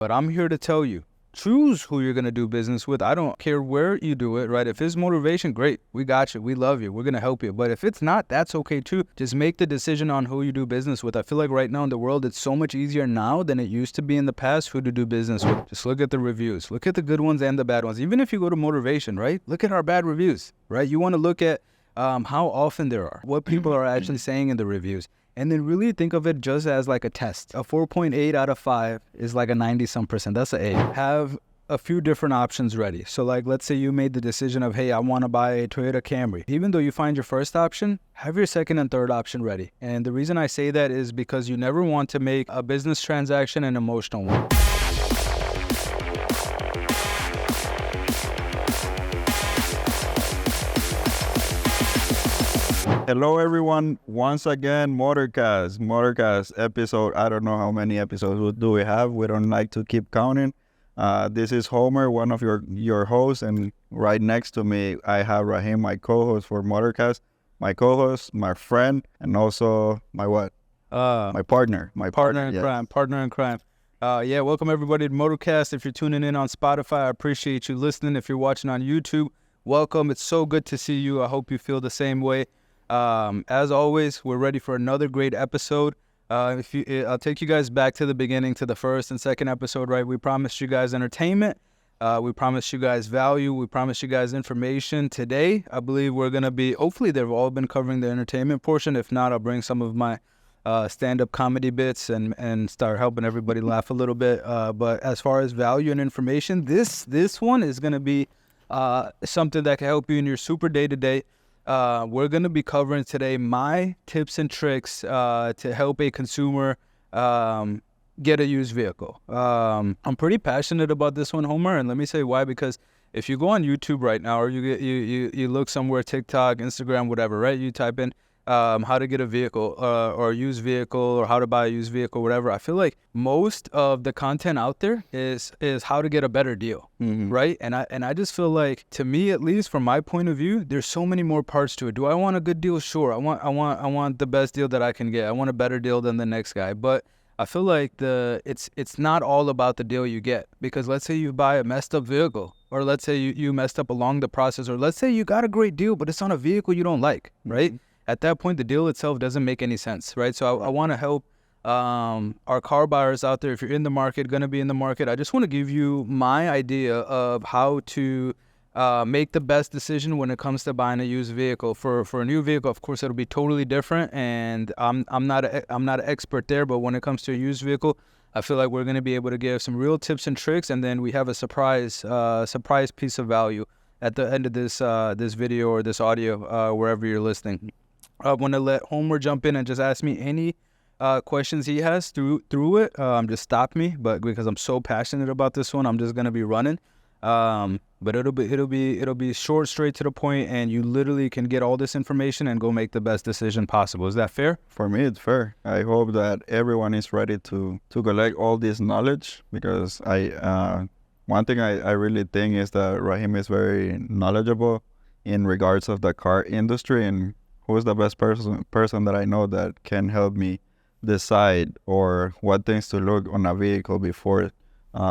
But I'm here to tell you, choose who you're going to do business with. I don't care where you do it, right? If it's motivation, great. We got you. We love you. We're going to help you. But if it's not, that's okay too. Just make the decision on who you do business with. I feel like right now in the world, it's so much easier now than it used to be in the past who to do business with. Just look at the reviews. Look at the good ones and the bad ones. Even if you go to motivation, right? Look at our bad reviews, right? You want to look at how often there are, what people are actually saying in the reviews. And then really think of it just as like a test. A 4.8 out of 5 is like a 90-some%. That's an A. Have a few different options ready. So like, let's say you made the decision of, hey, I want to buy a Toyota Camry. Even though you find your first option, have your second and third option ready. And the reason I say that is because you never want to make a business transaction an emotional one. Hello, everyone. Once again, Motorcast episode. I don't know how many episodes do we have. We don't like to keep counting. This is Homer, one of your hosts, and right next to me, I have Rahim, my co-host for Motorcast. My co-host, my friend, and also my what? My partner. My partner in crime. Partner in crime. Welcome everybody to Motorcast. If you're tuning in on Spotify, I appreciate you listening. If you're watching on YouTube, welcome. It's so good to see you. I hope you feel the same way. As always, we're ready for another great episode. I'll take you guys back to the beginning, to the first and second episode, right? We promised you guys entertainment. We promised you guys value. We promised you guys information. Today, I believe we're going to be, hopefully they've all been covering the entertainment portion. If not, I'll bring some of my stand-up comedy bits and start helping everybody laugh a little bit. But as far as value and information, this one is going to be something that can help you in your super day-to-day. We're going to be covering today my tips and tricks to help a consumer get a used vehicle. I'm pretty passionate about this one, Homer, and let me say why. Because if you go on YouTube right now, or you look somewhere, TikTok, Instagram, whatever, right? You type in how to get a vehicle or a used vehicle, or how to buy a used vehicle, whatever. I feel like most of the content out there is how to get a better deal, right? And I just feel like, to me at least, from my point of view, there's so many more parts to it. Do I want a good deal? Sure. I want the best deal that I can get. I want a better deal than the next guy. But I feel like it's not all about the deal you get, because let's say you buy a messed up vehicle, or let's say you messed up along the process, or let's say you got a great deal, but it's on a vehicle you don't like, right? At that point, the deal itself doesn't make any sense, right? So I want to help our car buyers out there. If you're in the market, going to be in the market, I just want to give you my idea of how to make the best decision when it comes to buying a used vehicle. For a new vehicle, of course, it'll be totally different, and I'm not an expert there. But when it comes to a used vehicle, I feel like we're going to be able to give some real tips and tricks, and then we have a surprise piece of value at the end of this video or this audio, wherever you're listening. I want to let Homer jump in and just ask me any questions he has through it. Just stop me, but because I'm so passionate about this one, I'm just gonna be running. But it'll be short, straight to the point, and you literally can get all this information and go make the best decision possible. Is that fair? For me, it's fair. I hope that everyone is ready to collect all this knowledge, because one thing I really think is that Rahim is very knowledgeable in regards of the car industry, and who's the best person that I know that can help me decide or what things to look on a vehicle before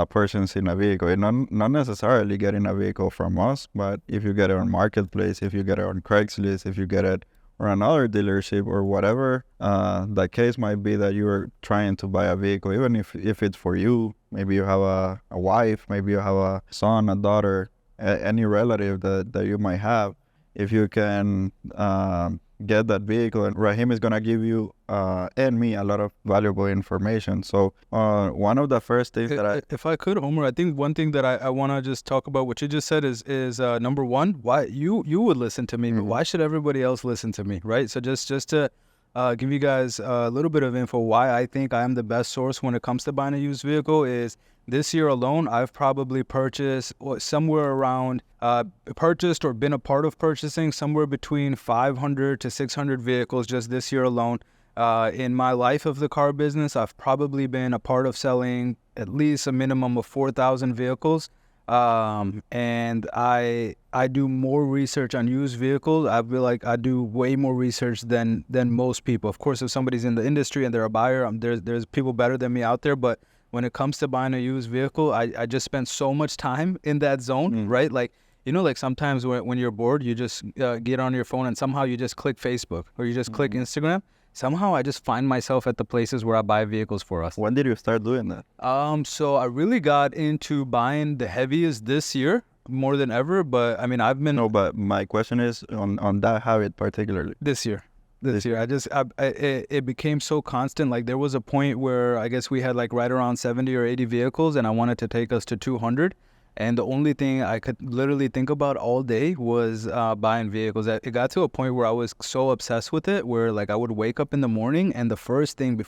purchasing a vehicle. And not necessarily getting a vehicle from us, but if you get it on Marketplace, if you get it on Craigslist, if you get it or another dealership, or whatever the case might be, that you are trying to buy a vehicle, even if it's for you. Maybe you have a wife, maybe you have a son, a daughter, any relative that you might have. If you can get that vehicle, and Rahim is going to give you and me a lot of valuable information. So one of the first things if I could, Homer, I think one thing that I want to just talk about, what you just said, is number one, why you would listen to me, but why should everybody else listen to me, right? So just to give you guys a little bit of info why I think I am the best source when it comes to buying a used vehicle is, this year alone, I've probably purchased somewhere around, purchased or been a part of purchasing somewhere between 500 to 600 vehicles just this year alone. In my life of the car business, I've probably been a part of selling at least a minimum of 4,000 vehicles. And I do more research on used vehicles. I feel like I do way more research than most people. Of course, if somebody's in the industry and they're a buyer, there's people better than me out there, but when it comes to buying a used vehicle, I just spend so much time in that zone, right? Like, like sometimes when you're bored, you just get on your phone and somehow you just click Facebook or you just click Instagram. Somehow I just find myself at the places where I buy vehicles for us. When did you start doing that? So I really got into buying the heaviest this year more than ever. But I mean, I've been... No, but my question is on that habit particularly. This year. It became so constant. Like there was a point where I guess we had like right around 70 or 80 vehicles and I wanted to take us to 200. And the only thing I could literally think about all day was buying vehicles. It got to a point where I was so obsessed with it where like I would wake up in the morning and the first thing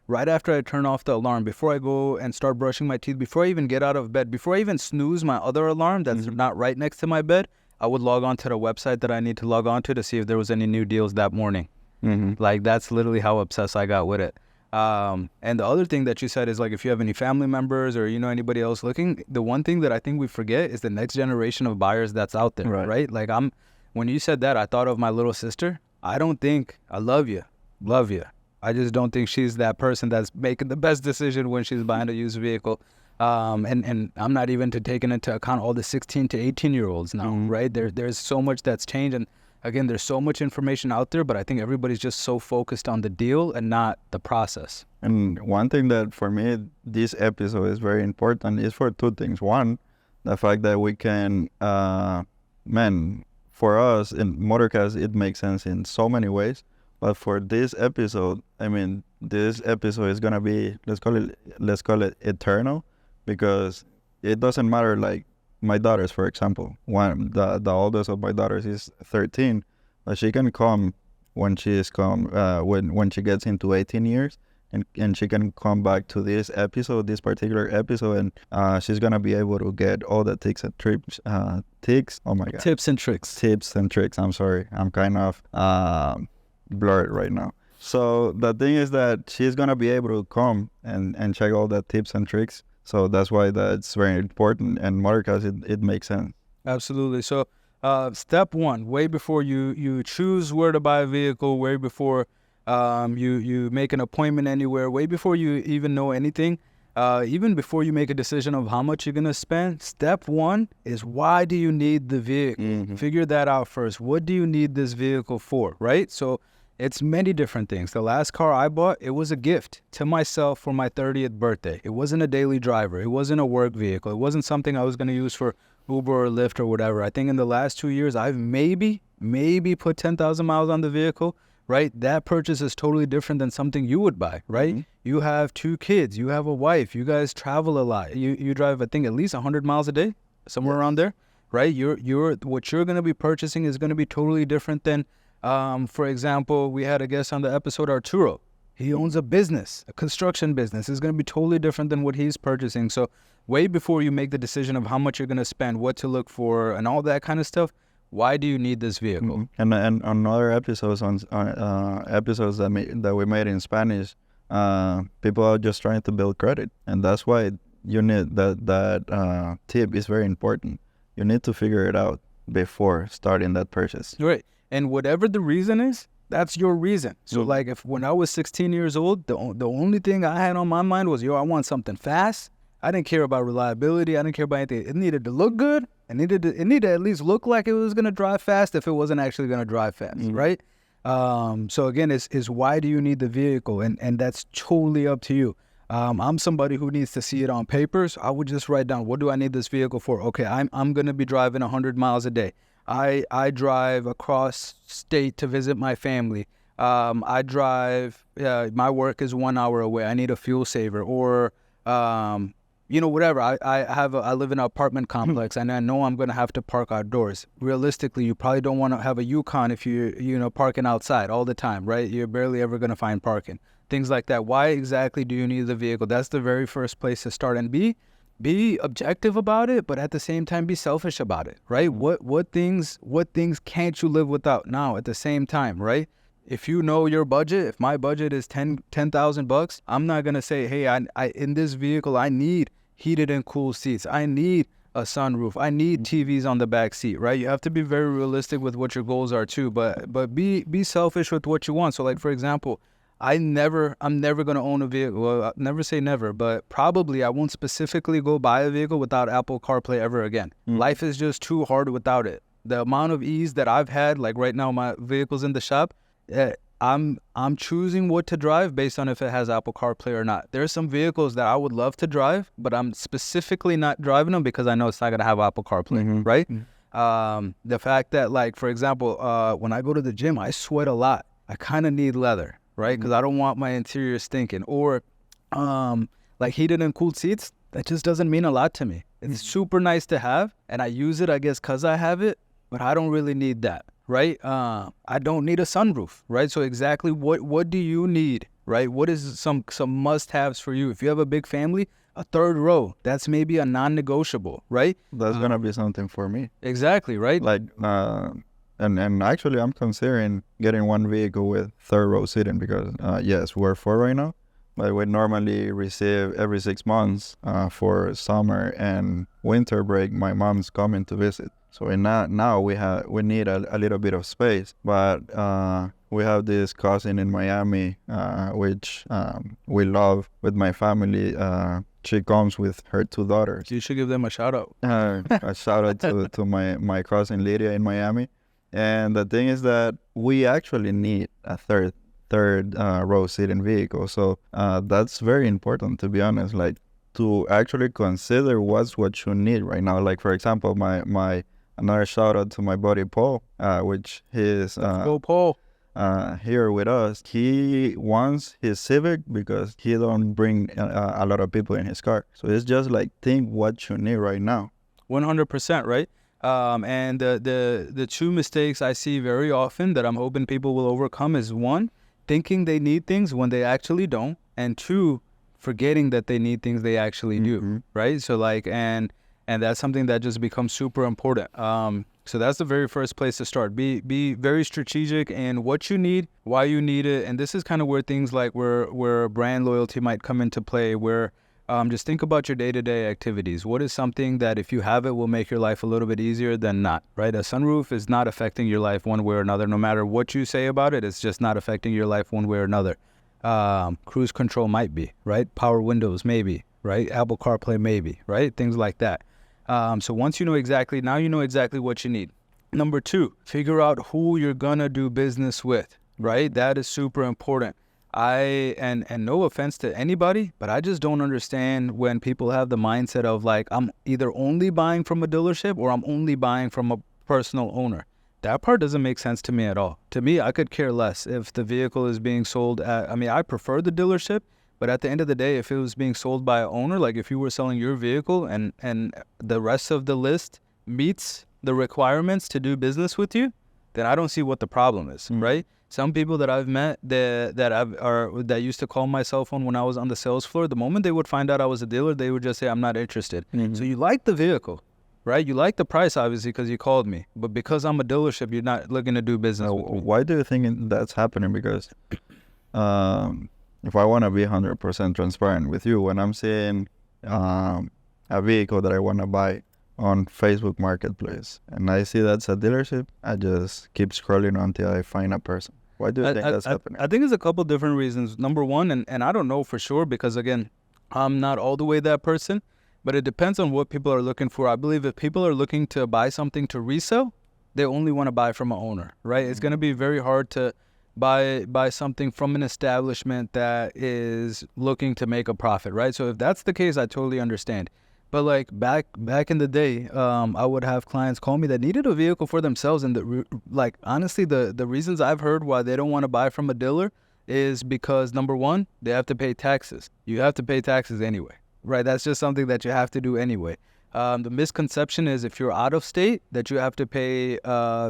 right after I turn off the alarm, before I go and start brushing my teeth, before I even get out of bed, before I even snooze my other alarm that's not right next to my bed, I would log on to the website that I need to log on to see if there was any new deals that morning. Like that's literally how obsessed I got with it. And the other thing that you said is like if you have any family members or anybody else looking, the one thing that I think we forget is the next generation of buyers that's out there, right? Like when you said that, I thought of my little sister. I don't think I love you. I just don't think she's that person that's making the best decision when she's buying a used vehicle. And I'm not even taking into account all the 16 to 18-year-olds now, right? There's so much that's changed. And again, there's so much information out there, but I think everybody's just so focused on the deal and not the process. And one thing that for me, this episode is very important is for two things. One, the fact that we can, for us in Motorcast, it makes sense in so many ways. But for this episode, I mean, this episode is going to be, let's call it eternal, because it doesn't matter, like my daughters, for example. The oldest of my daughters is 13, but she can come when she gets into 18 years, and she can come back to this particular episode, and she's gonna be able to get all the tips and tricks. Oh my god, tips and tricks. I'm sorry, I'm kind of blurred right now. So the thing is that she's gonna be able to come and check all the tips and tricks. So that's why that's very important. And Motorcast, it makes sense. Absolutely. So step one, way before you choose where to buy a vehicle, way before you make an appointment anywhere, way before you even know anything, even before you make a decision of how much you're going to spend, step one is why do you need the vehicle? Figure that out first. What do you need this vehicle for, right? So it's many different things. The last car I bought, it was a gift to myself for my 30th birthday. It wasn't a daily driver. It wasn't a work vehicle. It wasn't something I was going to use for Uber or Lyft or whatever. I think in the last 2 years, I've maybe put 10,000 miles on the vehicle, right? That purchase is totally different than something you would buy, right? You have 2 kids. You have a wife. You guys travel a lot. You drive, I think, at least 100 miles a day, somewhere around there, right? What you're going to be purchasing is going to be totally different than... for example, we had a guest on the episode, Arturo. He owns a business, a construction business. It's going to be totally different than what he's purchasing. So way before you make the decision of how much you're going to spend, what to look for, and all that kind of stuff, why do you need this vehicle? And on other episodes, episodes that we made in Spanish, people are just trying to build credit. And that's why you need that tip is very important. You need to figure it out before starting that purchase. Right. And whatever the reason is, that's your reason. So like when I was 16 years old, the only thing I had on my mind was, I want something fast. I didn't care about reliability. I didn't care about anything. It needed to look good. It needed to at least look like it was going to drive fast if it wasn't actually going to drive fast, right? So again, is why do you need the vehicle? And that's totally up to you. I'm somebody who needs to see it on paper. So I would just write down, what do I need this vehicle for? Okay, I'm going to be driving 100 miles a day. I drive across state to visit my family. I drive, my work is 1 hour away. I need a fuel saver or, whatever. I live in an apartment complex and I know I'm going to have to park outdoors. Realistically, you probably don't want to have a Yukon if you're parking outside all the time, right? You're barely ever going to find parking. Things like that. Why exactly do you need the vehicle? That's the very first place to start. And be objective about it, but at the same time, be selfish about it, right? What things can't you live without now at the same time, right? If you know your budget, if my budget is $10,000, I'm not going to say, hey, I in this vehicle, I need heated and cool seats. I need a sunroof. I need TVs on the back seat, right? You have to be very realistic with what your goals are too, but be selfish with what you want. So like, for example, I'm never going to own a vehicle. Well, I'll never say never, but probably I won't specifically go buy a vehicle without Apple CarPlay ever again. Life is just too hard without it. The amount of ease that I've had, like right now, my vehicle's in the shop, I'm choosing what to drive based on if it has Apple CarPlay or not. There are some vehicles that I would love to drive, but I'm specifically not driving them because I know it's not going to have Apple CarPlay, right? The fact that, like, for example, when I go to the gym, I sweat a lot. I kind of need leather, right? Because I don't want my interior stinking. Or like heated and cooled seats, that just doesn't mean a lot to me. It's super nice to have, and I use it, I guess, because I have it, but I don't really need that, right? I don't need a sunroof, right? So exactly what do you need, right? What is some must-haves for you? If you have a big family, a third row, that's maybe a non-negotiable, right? That's gonna be something for me. Exactly, right? Like, and actually, I'm considering getting one vehicle with third row seating because, yes, we're four right now, but we normally receive every 6 months for summer and winter break. My mom's coming to visit, so now we need a little bit of space. But we have this cousin in Miami, which we love with my family. She comes with her 2 daughters. You should give them a shout out. A shout out to my cousin Lydia in Miami. And the thing is that we actually need a third row seating vehicle. So that's very important, to be honest, like to actually consider what you need right now. Like, for example, my another shout out to my buddy Paul, which is Go Paul. Here with us. He wants his Civic because he don't bring a lot of people in his car. So it's just like, think what you need right now. 100%, right? And the 2 mistakes I see very often that I'm hoping people will overcome is 1, thinking they need things when they actually don't, and 2, forgetting that they need things they actually do, right? So like, and that's something that just becomes super important. So that's the very first place to start. Be very strategic in what you need, why you need it, and this is kind of where things like where brand loyalty might come into play, where just think about your day-to-day activities. What is something that if you have it will make your life a little bit easier than not, right? A sunroof is not affecting your life one way or another. No matter what you say about it, it's just not affecting your life one way or another. Cruise control might be, right? Power windows, maybe, right? Apple CarPlay, maybe, right? Things like that. So once you know exactly what you need. Number 2, figure out who you're gonna do business with, right? That is super important. And no offense to anybody, but I just don't understand when people have the mindset of like, I'm either only buying from a dealership or I'm only buying from a personal owner. That part doesn't make sense to me at all. To me, I could care less if the vehicle is being sold at, I prefer the dealership, but at the end of the day, if it was being sold by an owner, like if you were selling your vehicle and the rest of the list meets the requirements to do business with you, then I don't see what the problem is, right? Some people that I've met that used to call my cell phone when I was on the sales floor, the moment they would find out I was a dealer, they would just say, I'm not interested. So you like the vehicle, right? You like the price, obviously, because you called me. But because I'm a dealership, you're not looking to do business with me. Why do you think that's happening? Because if I want to be 100% transparent with you, when I'm seeing a vehicle that I want to buy on Facebook Marketplace and I see that's a dealership, I just keep scrolling until I find a person. Why do you think that's happening? I think it's a couple different reasons. Number 1, and I don't know for sure because, again, I'm not all the way that person, but it depends on what people are looking for. I believe if people are looking to buy something to resell, they only want to buy from an owner, right? It's going to be very hard to buy something from an establishment that is looking to make a profit, right? So if that's the case, I totally understand. But like back in the day, I would have clients call me that needed a vehicle for themselves, and honestly, the reasons I've heard why they don't want to buy from a dealer is because, number 1, they have to pay taxes. You have to pay taxes anyway, right? That's just something that you have to do anyway. The misconception is if you're out of state that you have to pay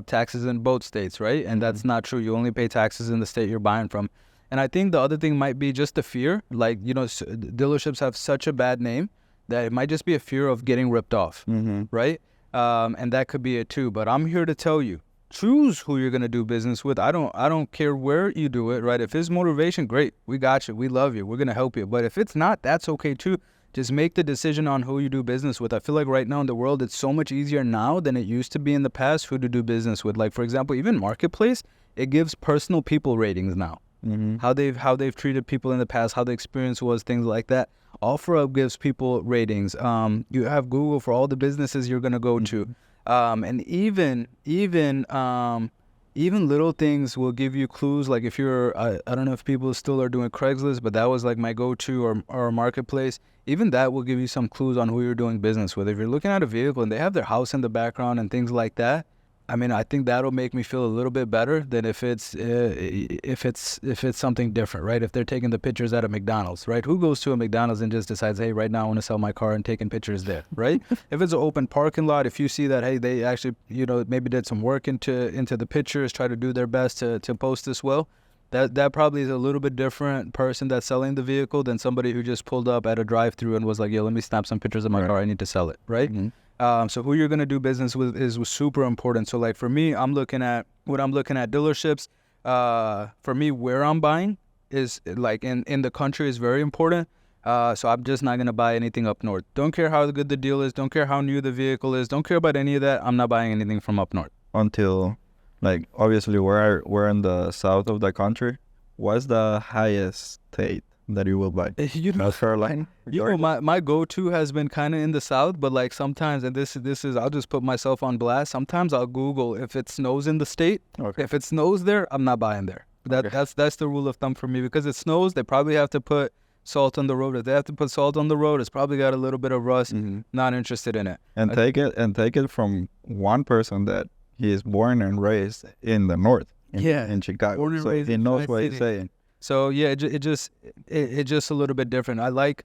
taxes in both states, right? And that's not true. You only pay taxes in the state you're buying from. And I think the other thing might be just the fear. Like, dealerships have such a bad name that it might just be a fear of getting ripped off, right? And that could be it too. But I'm here to tell you, choose who you're going to do business with. I don't care where you do it, right? If it's motivation, great. We got you. We love you. We're going to help you. But if it's not, that's okay too. Just make the decision on who you do business with. I feel like right now in the world, it's so much easier now than it used to be in the past who to do business with. Like, for example, even Marketplace, it gives personal people ratings now, how they've treated people in the past, how the experience was, things like that. OfferUp gives people ratings. You have Google for all the businesses you're gonna go to, and even little things will give you clues. Like if you're, I don't know if people still are doing Craigslist, but that was like my go-to or marketplace. Even that will give you some clues on who you're doing business with. If you're looking at a vehicle and they have their house in the background and things like that, I mean, I think that'll make me feel a little bit better than if it's something different, right? If they're taking the pictures at a McDonald's, right? Who goes to a McDonald's and just decides, hey, right now I want to sell my car and taking pictures there, right? If it's an open parking lot, if you see that, hey, they actually, maybe did some work into the pictures, try to do their best to post this well, that probably is a little bit different person that's selling the vehicle than somebody who just pulled up at a drive-through and was like, yo, let me snap some pictures of my car. I need to sell it, right? So who you're going to do business with is super important. So like for me, when I'm looking at dealerships, for me, where I'm buying is like in the country is very important. So I'm just not going to buy anything up north. Don't care how good the deal is. Don't care how new the vehicle is. Don't care about any of that. I'm not buying anything from up north. Until, like, obviously we're in the south of the country. What's the highest state that you will buy? North Carolina? My go-to has been kind of in the south, but like sometimes, and this is I'll just put myself on blast. Sometimes I'll Google if it snows in the state. Okay. If it snows there, I'm not buying there. That's the rule of thumb for me, because it snows. They probably have to put salt on the road. If they have to put salt on the road, it's probably got a little bit of rust. Not interested in it. And take it from one person that he is born and raised in the north. In Chicago. Born and so raised he knows what he's saying. So yeah, it just a little bit different. I like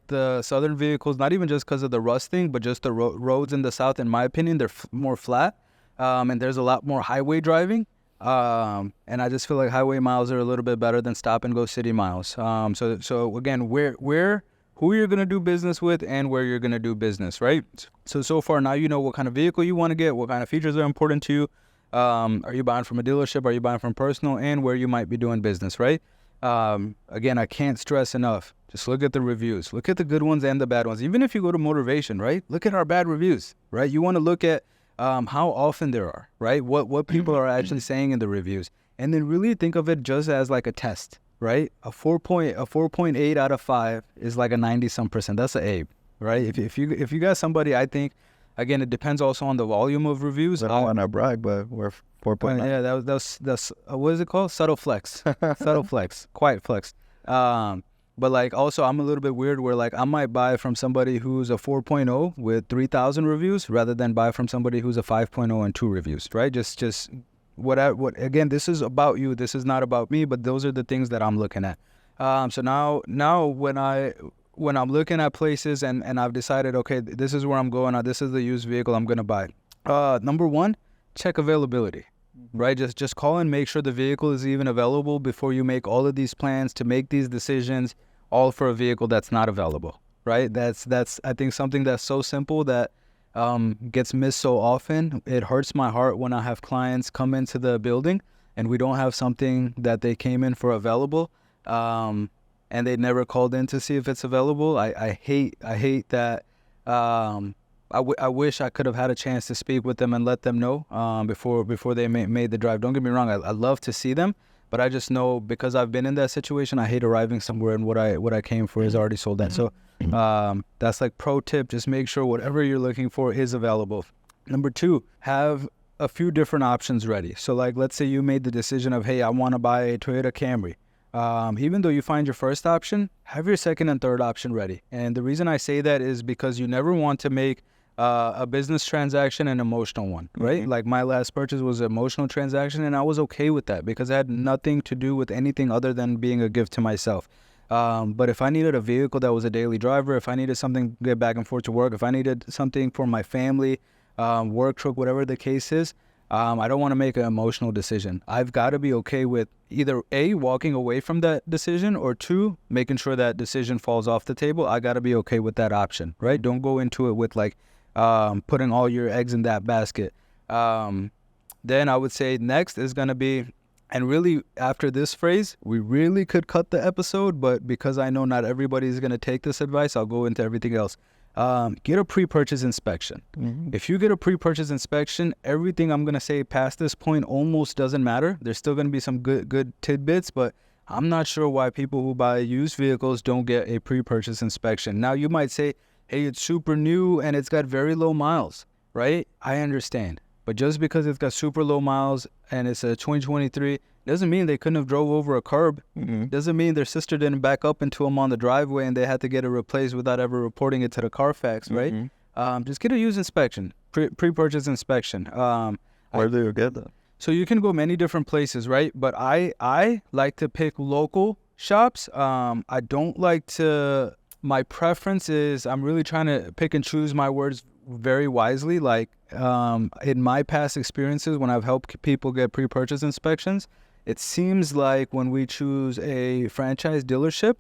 the southern vehicles, not even just because of the rust thing, but just the roads in the south. In my opinion, they're more flat, and there's a lot more highway driving. And I just feel like highway miles are a little bit better than stop and go city miles. So again, who you're gonna do business with and where you're gonna do business, right? So far now you know what kind of vehicle you want to get, what kind of features are important to you. Are you buying from a dealership? Are you buying from personal? And where you might be doing business, right? Again, I can't stress enough. Just look at the reviews. Look at the good ones and the bad ones. Even if you go to Motivation, right? Look at our bad reviews, right? You want to look at how often there are, right? What people are actually saying in the reviews. And then really think of it just as like a test, right? A 4.8 out of 5 is like a 90-some%. That's an A, right? If you got somebody, I think, again, it depends also on the volume of reviews. I don't want to brag, but we're 4.9. Yeah, that's what is it called? Subtle flex. Subtle flex. Quiet flex. But like also I'm a little bit weird where like I might buy from somebody who's a 4.0 with 3,000 reviews rather than buy from somebody who's a 5.0 and 2 reviews, right? Just what again, this is about you. This is not about me, but those are the things that I'm looking at. So now when I'm looking at places and I've decided, okay, this is where I'm going, this is the used vehicle I'm going to buy. Number one, check availability, right? Just call and make sure the vehicle is even available before you make all of these plans to make these decisions, all for a vehicle that's not available, right? That's I think something that's so simple that gets missed so often. It hurts my heart when I have clients come into the building and we don't have something that they came in for available. And they never called in to see if it's available. I hate that. I wish I could have had a chance to speak with them and let them know before they made the drive. Don't get me wrong. I love to see them, but I just know because I've been in that situation, I hate arriving somewhere and what I came for is already sold out. So that's like pro tip. Just make sure whatever you're looking for is available. Number two, have a few different options ready. So like, let's say you made the decision of, hey, I want to buy a Toyota Camry. Even though you find your first option, have your second and third option ready. And the reason I say that is because you never want to make a business transaction an emotional one, right? Like my last purchase was an emotional transaction and I was okay with that because it had nothing to do with anything other than being a gift to myself. But if I needed a vehicle that was a daily driver, if I needed something to get back and forth to work, if I needed something for my family, work truck, whatever the case is, I don't want to make an emotional decision. I've got to be okay with either A, walking away from that decision, or two, making sure that decision falls off the table. I got to be okay with that option, right? Don't go into it with like putting all your eggs in that basket. Then I would say next is going to be, and really after this phrase, we really could cut the episode, but because I know not everybody is going to take this advice, I'll go into everything else. Get a pre-purchase inspection. If you get a pre-purchase inspection, everything I'm going to say past this point almost doesn't matter. There's still going to be some good tidbits, but I'm not sure why people who buy used vehicles don't get a pre-purchase inspection. Now, you might say, hey, it's super new and it's got very low miles, right? I understand. But just because it's got super low miles and it's a 2023 doesn't mean they couldn't have drove over a curb. Doesn't mean their sister didn't back up into them on the driveway and they had to get it replaced without ever reporting it to the Carfax, right? Just get a used inspection, pre-purchase inspection. Where do you get that? So you can go many different places, right? But I like to pick local shops. I don't like to, my preference is I'm really trying to pick and choose my words very wisely. Like in my past experiences when I've helped people get pre-purchase inspections, it seems like when we choose a franchise dealership,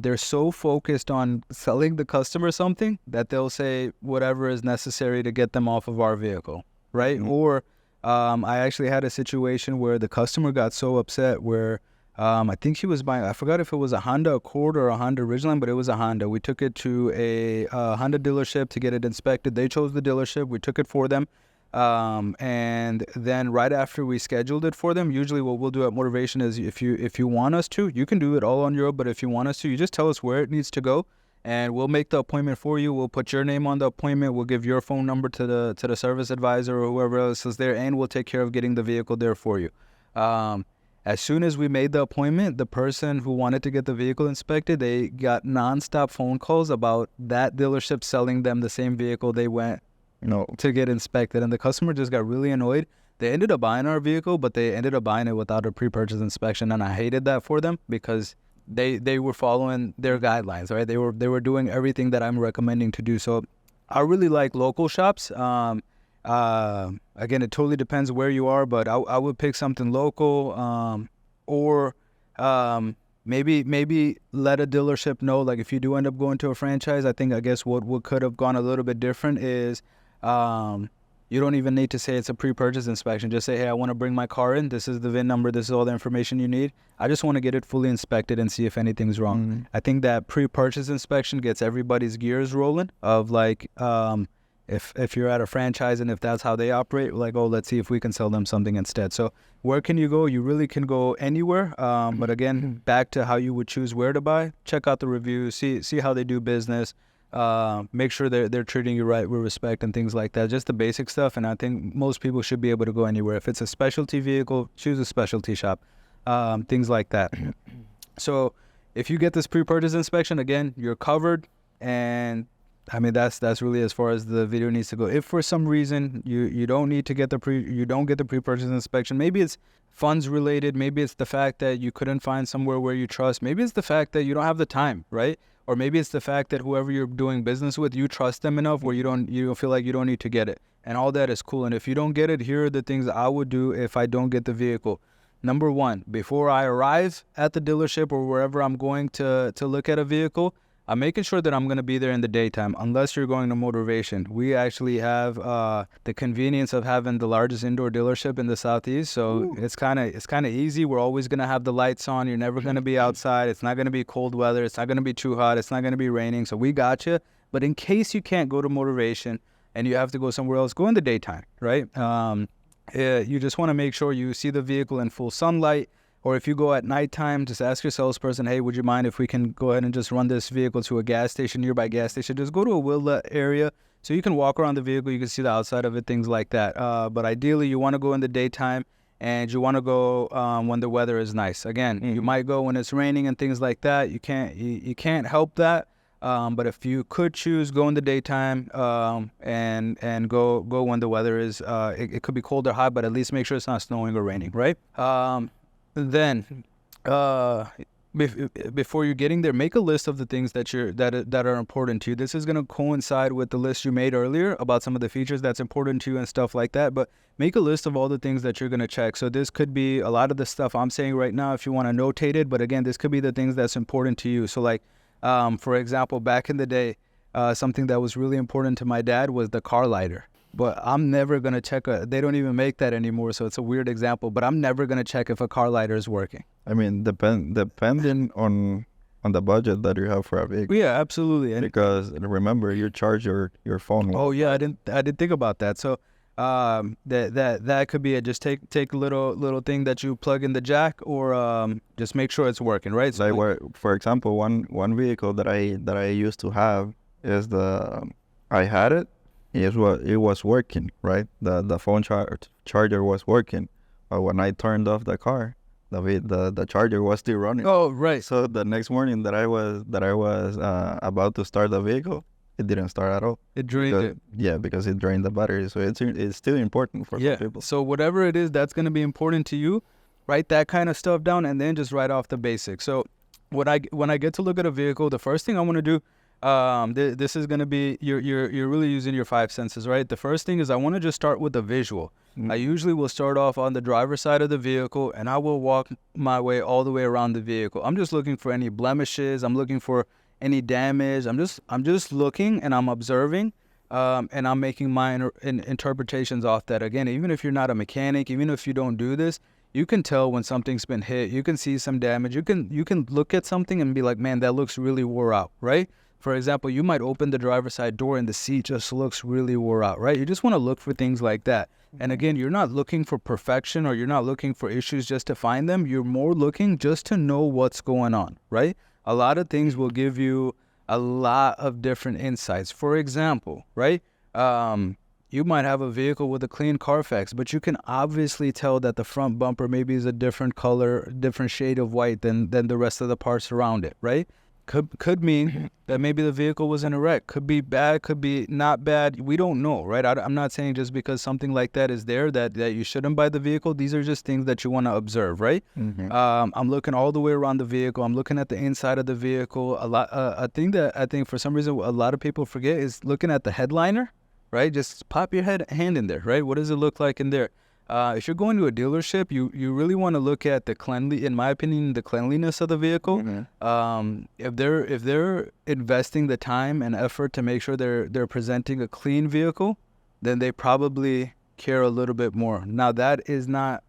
they're so focused on selling the customer something that they'll say whatever is necessary to get them off of our vehicle, right? Or I actually had a situation where the customer got so upset where I think she was buying, I forgot if it was a Honda Accord or a Honda Ridgeline, but it was a Honda. We took it to a Honda dealership to get it inspected. They chose the dealership. We took it for them. And then right after we scheduled it for them, usually what we'll do at Motivation is if you want us to, you can do it all on your own, but if you want us to, you just tell us where it needs to go and we'll make the appointment for you. We'll put your name on the appointment. We'll give your phone number to the service advisor or whoever else is there, and we'll take care of getting the vehicle there for you. As soon as we made the appointment, the person who wanted to get the vehicle inspected, they got nonstop phone calls about that dealership selling them the same vehicle they went to get inspected, and the customer just got really annoyed. They ended up buying our vehicle, but they ended up buying it without a pre-purchase inspection, and I hated that for them because they were following their guidelines, right? They were doing everything that I'm recommending to do. So I really like local shops. Again, it totally depends where you are, but I would pick something local, or maybe let a dealership know. Like if you do end up going to a franchise, I guess what could have gone a little bit different is you don't even need to say it's a pre-purchase inspection. Just say, hey, I want to bring my car in. This is the VIN number. This is all the information you need. I just want to get it fully inspected and see if anything's wrong. I think that pre-purchase inspection gets everybody's gears rolling of like, if you're at a franchise and if that's how they operate, like, oh, let's see if we can sell them something instead. So where can you go? You really can go anywhere. But again, back to how you would choose where to buy. Check out the reviews, see how they do business. Make sure they're treating you right with respect and things like that. Just the basic stuff. And I think most people should be able to go anywhere. If it's a specialty vehicle, choose a specialty shop. Things like that. So if you get this pre-purchase inspection, again, you're covered. And I mean, that's really as far as the video needs to go. If for some reason you don't need to get the pre-purchase inspection, maybe it's funds related, maybe it's the fact that you couldn't find somewhere where you trust, maybe it's the fact that you don't have the time, right? Or maybe it's the fact that whoever you're doing business with, you trust them enough where you don't feel like you don't need to get it. And all that is cool. And if you don't get it, here are the things I would do if I don't get the vehicle. Number one, before I arrive at the dealership or wherever I'm going to look at a vehicle, I'm making sure that I'm going to be there in the daytime, unless you're going to Motivation. We actually have the convenience of having the largest indoor dealership in the Southeast, so it's kind of easy. We're always going to have the lights on. You're never going to be outside. It's not going to be cold weather. It's not going to be too hot. It's not going to be raining, so we got you. But in case you can't go to Motivation and you have to go somewhere else, go in the daytime, right? You just want to make sure you see the vehicle in full sunlight. Or if you go at nighttime, just ask your salesperson, hey, would you mind if we can go ahead and just run this vehicle to a gas station, nearby gas station? Just go to a well-lit area so you can walk around the vehicle, you can see the outside of it, things like that. But ideally, you want to go in the daytime, and you want to go when the weather is nice. Again, you might go when it's raining and things like that. You can't help that. But if you could choose, go in the daytime and go when the weather is, it could be cold or hot, but at least make sure it's not snowing or raining, right? Then, before you're getting there, make a list of the things that are important to you. This is going to coincide with the list you made earlier about some of the features that's important to you and stuff like that. But make a list of all the things that you're going to check. So this could be a lot of the stuff I'm saying right now if you want to notate it. But again, this could be the things that's important to you. So like, for example, back in the day, something that was really important to my dad was the car lighter. But I'm never going to check they don't even make that anymore, so it's a weird example, but I'm never going to check if a car lighter is working. I mean, depending on the budget that you have for a vehicle. Yeah, absolutely. Because remember, you charge your phone. Oh yeah, I didn't think about that. So That could be it. Just take a little thing that you plug in the jack, or just make sure it's working, right? So Like where, for example, one vehicle that I used to have is I had it. It was working, right? The phone charger was working, but when I turned off the car, the charger was still running. oh, right. So the next morning that I was about to start the vehicle, it didn't start at all. It drained it. Yeah, because it drained the battery. So it's still important for some people. So whatever it is that's going to be important to you, write that kind of stuff down, and then just write off the basics. So when I get to look at a vehicle, the first thing I want to do, this is going to be you're really using your five senses, right? The first thing is I want to just start with the visual. I usually will start off on the driver's side of the vehicle, and I will walk my way all the way around the vehicle. I'm just looking for any blemishes. I'm looking for any damage. I'm just looking, and I'm observing, and I'm making my interpretations off that. Again, even if you're not a mechanic, even if you don't do this, you can tell when something's been hit. You can see some damage. You can look at something and be like, man, that looks really wore out, right? For example, you might open the driver's side door and the seat just looks really wore out, right? You just want to look for things like that. And again, you're not looking for perfection, or you're not looking for issues just to find them. You're more looking just to know what's going on, right? A lot of things will give you a lot of different insights. For example, right? You might have a vehicle with a clean Carfax, but you can obviously tell that the front bumper maybe is a different color, different shade of white than the rest of the parts around it, right? Could mean that maybe the vehicle was in a wreck. Could be bad, could be not bad. We don't know, right? I'm not saying just because something like that is there that you shouldn't buy the vehicle. These are just things that you want to observe, right? I'm looking all the way around the vehicle. I'm looking at the inside of the vehicle. A thing that I think for some reason a lot of people forget is looking at the headliner, right? Just pop your hand in there, right? What does it look like in there? If you're going to a dealership, you really want to look at in my opinion, the cleanliness of the vehicle. If they're investing the time and effort to make sure they're presenting a clean vehicle, then they probably care a little bit more. Now that is not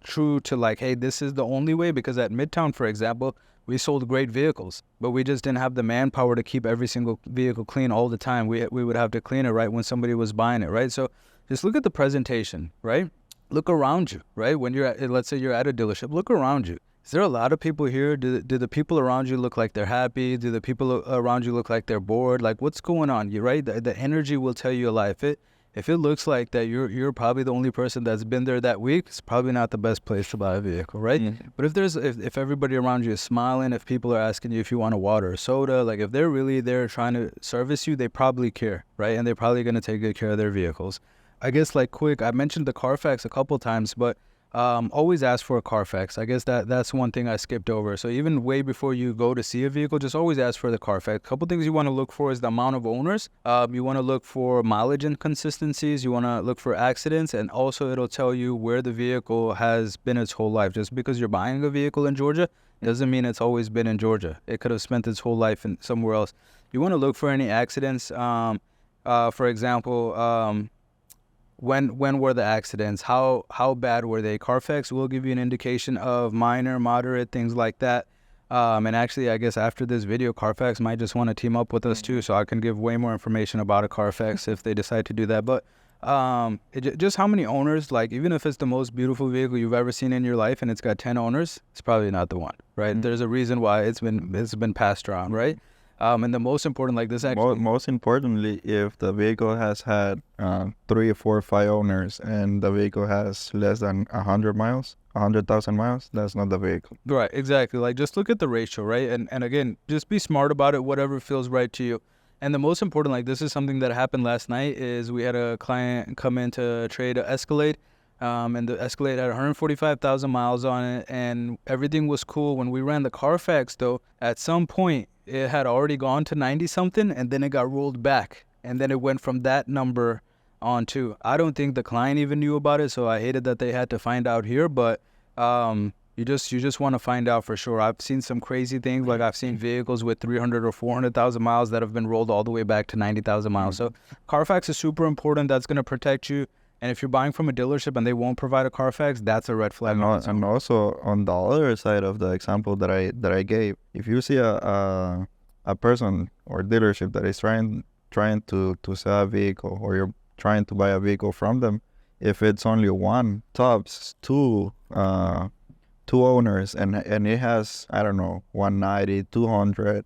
true to like, hey, this is the only way, because at Midtown, for example, we sold great vehicles, but we just didn't have the manpower to keep every single vehicle clean all the time. We would have to clean it right when somebody was buying it, right? So just look at the presentation, right? Look around you, right? When let's say you're at a dealership, look around you. Is there a lot of people here? Do the people around you look like they're happy? Do the people around you look like they're bored? Like, what's going on? You right? The energy will tell you a lot. If it looks like that you're probably the only person that's been there that week, it's probably not the best place to buy a vehicle, right? But if everybody around you is smiling, if people are asking you if you want a water or soda, like if they're really there trying to service you, they probably care, right? And they're probably going to take good care of their vehicles. I guess I mentioned the Carfax a couple times, but always ask for a Carfax. I guess that's one thing I skipped over. So even way before you go to see a vehicle, just always ask for the Carfax. A couple things you want to look for is the amount of owners. You want to look for mileage inconsistencies. You want to look for accidents, and also it'll tell you where the vehicle has been its whole life. Just because you're buying a vehicle in Georgia doesn't mean it's always been in Georgia. It could have spent its whole life in somewhere else. You want to look for any accidents. For example, when were the accidents? How bad were they? Carfax will give you an indication of minor, moderate, things like that. And actually, I guess after this video, Carfax might just want to team up with us too, so I can give way more information about a Carfax if they decide to do that. But just how many owners, like even if it's the most beautiful vehicle you've ever seen in your life and it's got 10 owners, it's probably not the one, right? There's a reason why it's been passed around, right? And the most important, like this actually... Most importantly, if the vehicle has had 3, 4, 5 owners and the vehicle has less than 100,000 miles, that's not the vehicle. Right, exactly. Like just look at the ratio, right? And again, just be smart about it, whatever feels right to you. And the most important, like this is something that happened last night, is we had a client come in to trade an Escalade. And the Escalade had 145,000 miles on it, and everything was cool. When we ran the Carfax, though, at some point, it had already gone to 90-something, and then it got rolled back. And then it went from that number on to. I don't think the client even knew about it, so I hated that they had to find out here. But you just want to find out for sure. I've seen some crazy things. Like I've seen vehicles with 300 or 400,000 miles that have been rolled all the way back to 90,000 miles. So Carfax is super important. That's going to protect you. And if you're buying from a dealership and they won't provide a Carfax, that's a red flag. And also on the other side of the example that I gave, if you see a person or dealership that is trying to sell a vehicle, or you're trying to buy a vehicle from them, if it's only one, tops two owners, and it has, I don't know, 190, 200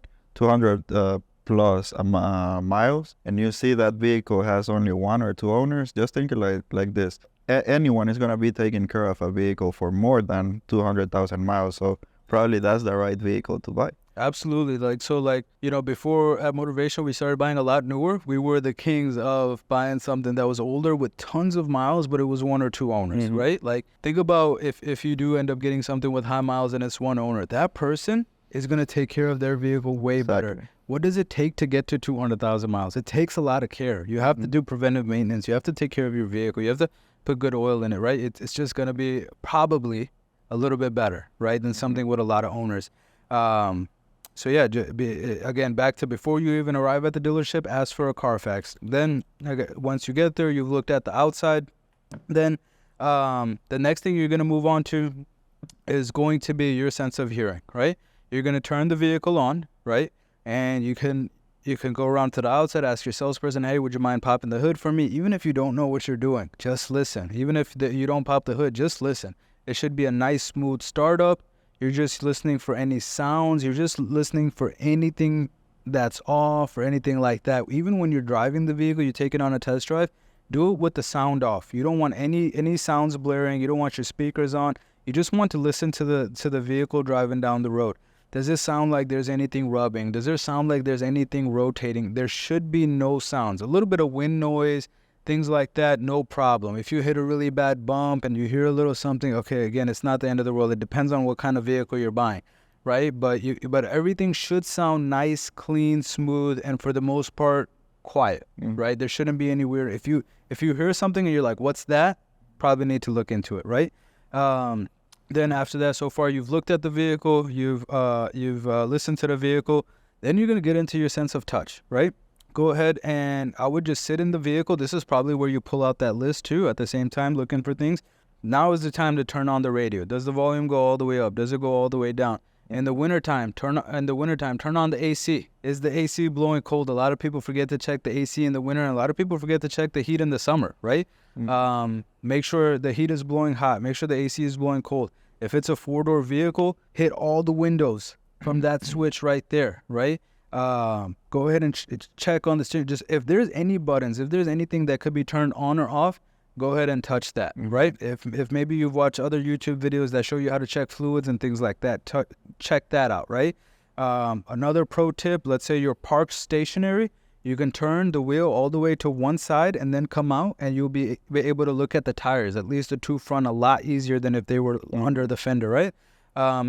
plus miles, and you see that vehicle has only one or two owners, just think like this. Anyone is going to be taking care of a vehicle for more than 200,000 miles, so probably that's the right vehicle to buy. Absolutely. Before at Motivation, we started buying a lot newer. We were the kings of buying something that was older with tons of miles, but it was one or two owners, right? Like, think about if you do end up getting something with high miles and it's one owner, that person is going to take care of their vehicle way better. What does it take to get to 200,000 miles? It takes a lot of care. You have to do preventive maintenance. You have to take care of your vehicle. You have to put good oil in it, right? It's just going to be probably a little bit better, right, than something with a lot of owners. So yeah, again, back to before you even arrive at the dealership, ask for a Carfax. Then once you get there, you've looked at the outside. Then the next thing you're going to move on to is going to be your sense of hearing, right? You're going to turn the vehicle on, right? And you can go around to the outside, ask your salesperson, hey, would you mind popping the hood for me? Even if you don't know what you're doing, just listen. Even if you don't pop the hood, just listen. It should be a nice, smooth startup. You're just listening for any sounds. You're just listening for anything that's off or anything like that. Even when you're driving the vehicle, you take it on a test drive, do it with the sound off. You don't want any sounds blaring. You don't want your speakers on. You just want to listen to the vehicle driving down the road. Does it sound like there's anything rubbing? Does it sound like there's anything rotating? There should be no sounds. A little bit of wind noise, things like that, no problem. If you hit a really bad bump and you hear a little something, okay, again, it's not the end of the world. It depends on what kind of vehicle you're buying, right? But everything should sound nice, clean, smooth, and for the most part, quiet, right? There shouldn't be any weird. If you hear something and you're like, what's that? Probably need to look into it, right? Then after that, so far you've looked at the vehicle, you've listened to the vehicle. Then you're gonna get into your sense of touch, right? Go ahead and I would just sit in the vehicle. This is probably where you pull out that list too at the same time, looking for things. Now is the time to turn on the radio. Does the volume go all the way up? Does it go all the way down? In the wintertime, turn on the AC. Is the AC blowing cold? A lot of people forget to check the AC in the winter, and a lot of people forget to check the heat in the summer, right? Make sure the heat is blowing hot. Make sure the AC is blowing cold. If it's a four-door vehicle, hit all the windows from that switch right there, right? Go ahead and check on the steering. Just if there's any buttons, if there's anything that could be turned on or off, go ahead and touch that, right? If maybe you've watched other YouTube videos that show you how to check fluids and things like that, check that out, right? Another pro tip, let's say you're parked stationary, you can turn the wheel all the way to one side and then come out, and you'll be able to look at the tires, at least the two front, a lot easier than if they were under the fender, right?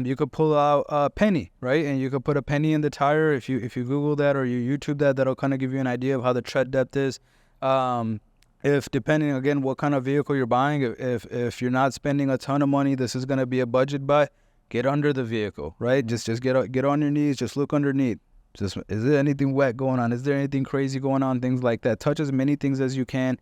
You could pull out a penny, right? And you could put a penny in the tire. If you Google that or you YouTube that, that'll kind of give you an idea of how the tread depth is. If depending, again, what kind of vehicle you're buying, if you're not spending a ton of money, this is going to be a budget buy, get under the vehicle, right? Just get on your knees, just look underneath. Just, is there anything wet going on? Is there anything crazy going on? Things like that. Touch as many things as you can.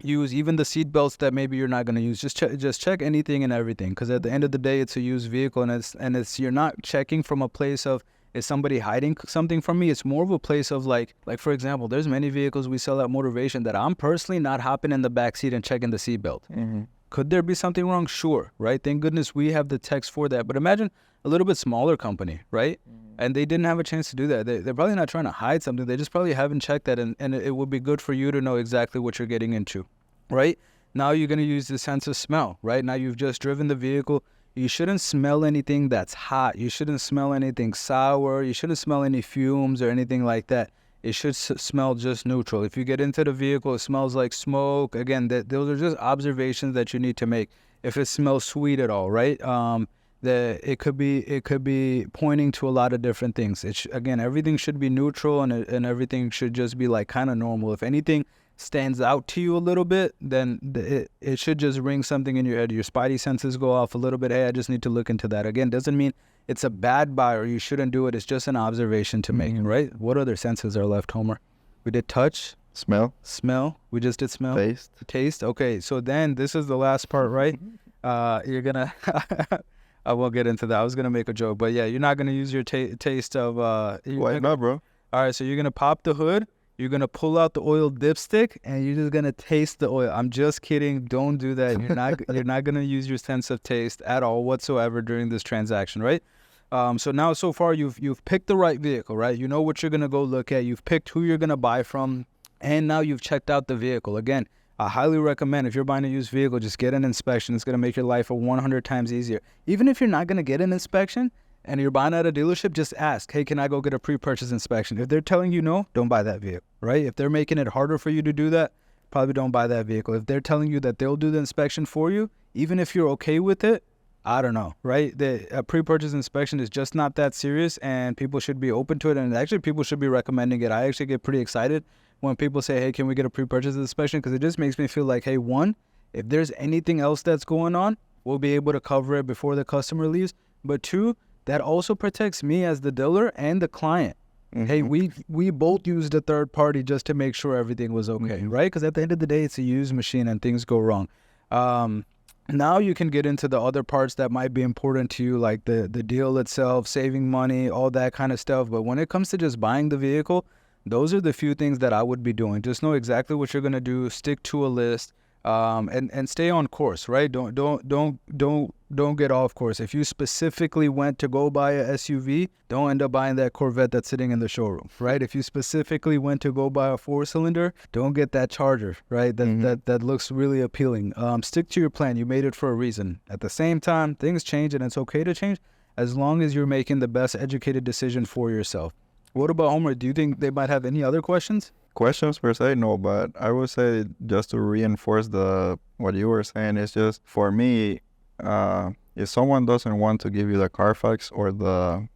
Use even the seat belts that maybe you're not going to use. Just check anything and everything, because at the end of the day, it's a used vehicle, and it's you're not checking from a place of, is somebody hiding something from me? It's more of a place of like for example, there's many vehicles we sell at Motivation that I'm personally not hopping in the back seat and checking the seat belt. Could there be something wrong? Sure, right? Thank goodness we have the techs for that. But imagine a little bit smaller company, right? And they didn't have a chance to do that. They're probably not trying to hide something. They just probably haven't checked that, and it would be good for you to know exactly what you're getting into, right? Now you're going to use the sense of smell, right? Now you've just driven the vehicle. You shouldn't smell anything that's hot. You shouldn't smell anything sour. You shouldn't smell any fumes or anything like that. It should smell just neutral. If you get into the vehicle, it smells like smoke. Again, those are just observations that you need to make. If it smells sweet at all, right? It could be pointing to a lot of different things. Again, everything should be neutral, and everything should just be like kind of normal. If anything stands out to you a little bit, then it should just ring something in your head. Your spidey senses go off a little bit. Hey, I just need to look into that. Again, doesn't mean it's a bad buy or you shouldn't do it. It's just an observation to make, right? What other senses are left, Homer? We did touch. Smell. We just did smell. Taste. Okay, so then this is the last part, right? You're gonna... I won't get into that. I was going to make a joke, but yeah, you're not going to use your taste of... Why not, bro? All right, so you're going to pop the hood. You're going to pull out the oil dipstick and you're just going to taste the oil. I'm just kidding. Don't do that. You're not going to use your sense of taste at all whatsoever during this transaction, right? So far you've picked the right vehicle, right? You know what you're going to go look at. You've picked who you're going to buy from, and now you've checked out the vehicle. Again, I highly recommend if you're buying a used vehicle, just get an inspection. It's going to make your life 100 times easier. Even if you're not going to get an inspection and you're buying at a dealership, just ask, hey, can I go get a pre-purchase inspection? If they're telling you no, don't buy that vehicle, right? If they're making it harder for you to do that, probably don't buy that vehicle. If they're telling you that they'll do the inspection for you, even if you're okay with it, I don't know, right? A pre-purchase inspection is just not that serious, and people should be open to it. And actually, people should be recommending it. I actually get pretty excited when people say, hey, can we get a pre-purchase inspection? Because it just makes me feel like, hey, one, if there's anything else that's going on, we'll be able to cover it before the customer leaves. But two, that also protects me as the dealer and the client. Mm-hmm. Hey, we both used a third party just to make sure everything was okay, right? Because at the end of the day, it's a used machine and things go wrong. Now you can get into the other parts that might be important to you, like the deal itself, saving money, all that kind of stuff. But when it comes to just buying the vehicle, those are the few things that I would be doing. Just know exactly what you're gonna do. Stick to a list, and stay on course. Right? Don't get off course. If you specifically went to go buy a SUV, don't end up buying that Corvette that's sitting in the showroom. Right? If you specifically went to go buy a 4-cylinder, don't get that Charger. Right? That looks really appealing. Stick to your plan. You made it for a reason. At the same time, things change, and it's okay to change as long as you're making the best educated decision for yourself. What about Homer? Do you think they might have any other questions? Questions per se, no, but I would say, just to reinforce what you were saying, is just, for me, if someone doesn't want to give you the Carfax or the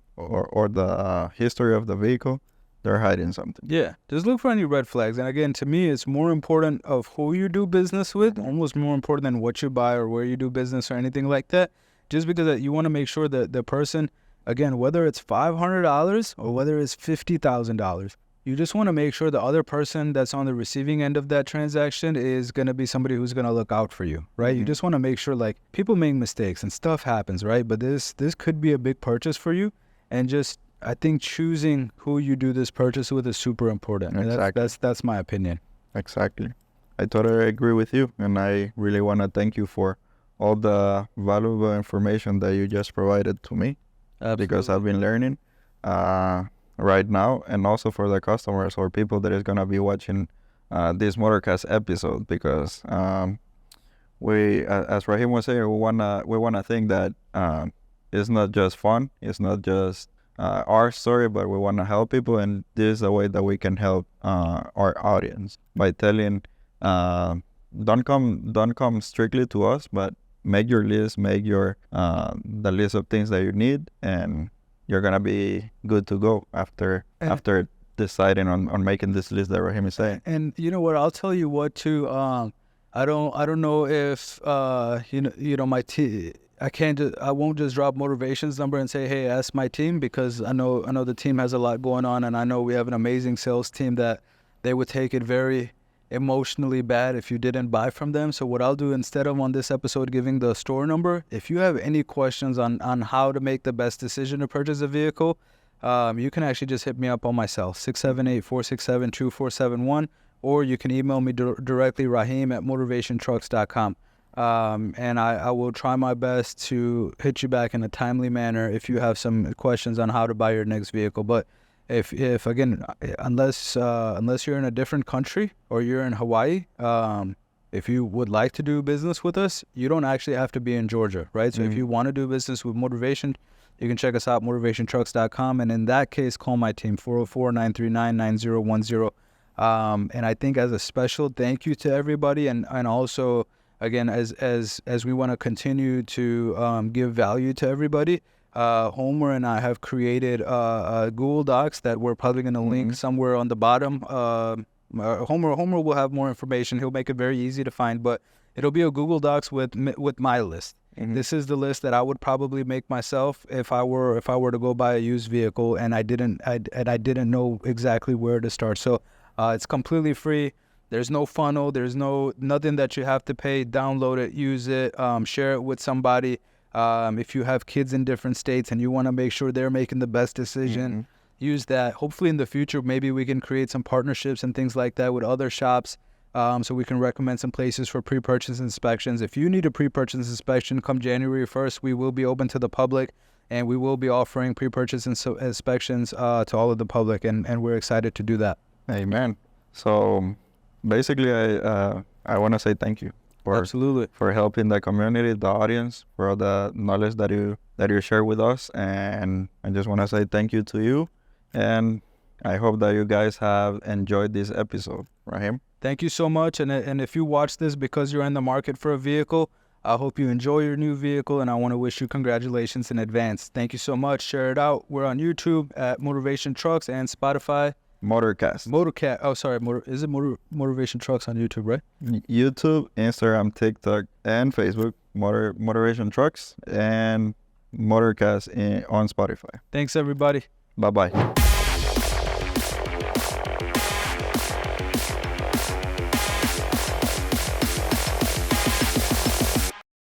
history of the vehicle, they're hiding something. Yeah, just look for any red flags. And again, to me, it's more important of who you do business with, almost more important than what you buy or where you do business or anything like that. Just because you want to make sure that the person, again, whether it's $500 or whether it's $50,000, you just want to make sure the other person that's on the receiving end of that transaction is going to be somebody who's going to look out for you, right? Mm-hmm. You just want to make sure, like, people make mistakes and stuff happens, right? But this could be a big purchase for you, and just, I think choosing who you do this purchase with is super important. Exactly. That's my opinion. Exactly. I totally agree with you, and I really want to thank you for all the valuable information that you just provided to me. Absolutely. Because I've been learning right now, and also for the customers or people that is going to be watching this Motorcast episode, because we, as Rahim was saying, we wanna think that it's not just fun, it's not just our story, but we want to help people, and this is a way that we can help our audience by telling, don't come strictly to us, but make your list, make your the list of things that you need, and you're gonna be good to go after deciding on making this list that Rahim is saying. And you know what? I'll tell you what too. I don't know if you know my team. I won't just drop Motivation's number and say, hey, ask my team, because I know the team has a lot going on, and I know we have an amazing sales team that they would take it very emotionally bad if you didn't buy from them. So what I'll do, instead of on this episode giving the store number, if you have any questions on how to make the best decision to purchase a vehicle, you can actually just hit me up on my cell, 678-467-2471, or you can email me directly, Rahim@motivationtrucks.com. And I will try my best to hit you back in a timely manner if you have some questions on how to buy your next vehicle. But if again, unless you're in a different country or you're in Hawaii, if you would like to do business with us, you don't actually have to be in Georgia, right? So if you want to do business with Motivation, you can check us out, motivationtrucks.com. And in that case, call my team, 404-939-9010. And I think as a special thank you to everybody, and also, again, as we want to continue to give value to everybody, Homer and I have created Google Docs that we're probably going to link somewhere on the bottom. Homer will have more information. He'll make it very easy to find, but it'll be a Google Docs with my list. This is the list that I would probably make myself if I were to go buy a used vehicle and I didn't know exactly where to start. So it's completely free. There's no funnel. There's nothing that you have to pay. Download it, use it, share it with somebody. If you have kids in different states and you want to make sure they're making the best decision, use that. Hopefully in the future, maybe we can create some partnerships and things like that with other shops, so we can recommend some places for pre-purchase inspections. If you need a pre-purchase inspection, come January 1st, we will be open to the public, and we will be offering pre-purchase inspections to all of the public, and we're excited to do that. Amen. So basically, I want to say thank you Absolutely. for helping the community, the audience, for all the knowledge that you share with us, and I just want to say thank you to you, and I hope that you guys have enjoyed this episode, Rahim. Thank you so much, and if you watch this because you're in the market for a vehicle, I hope you enjoy your new vehicle, and I want to wish you congratulations in advance. Thank you so much. Share it out. We're on YouTube at Motivation Trucks and Spotify. Motorcast. Is it Motivation Trucks on YouTube, right? YouTube, Instagram, TikTok, and Facebook. Motivation Trucks and Motorcast on Spotify. Thanks, everybody. Bye-bye.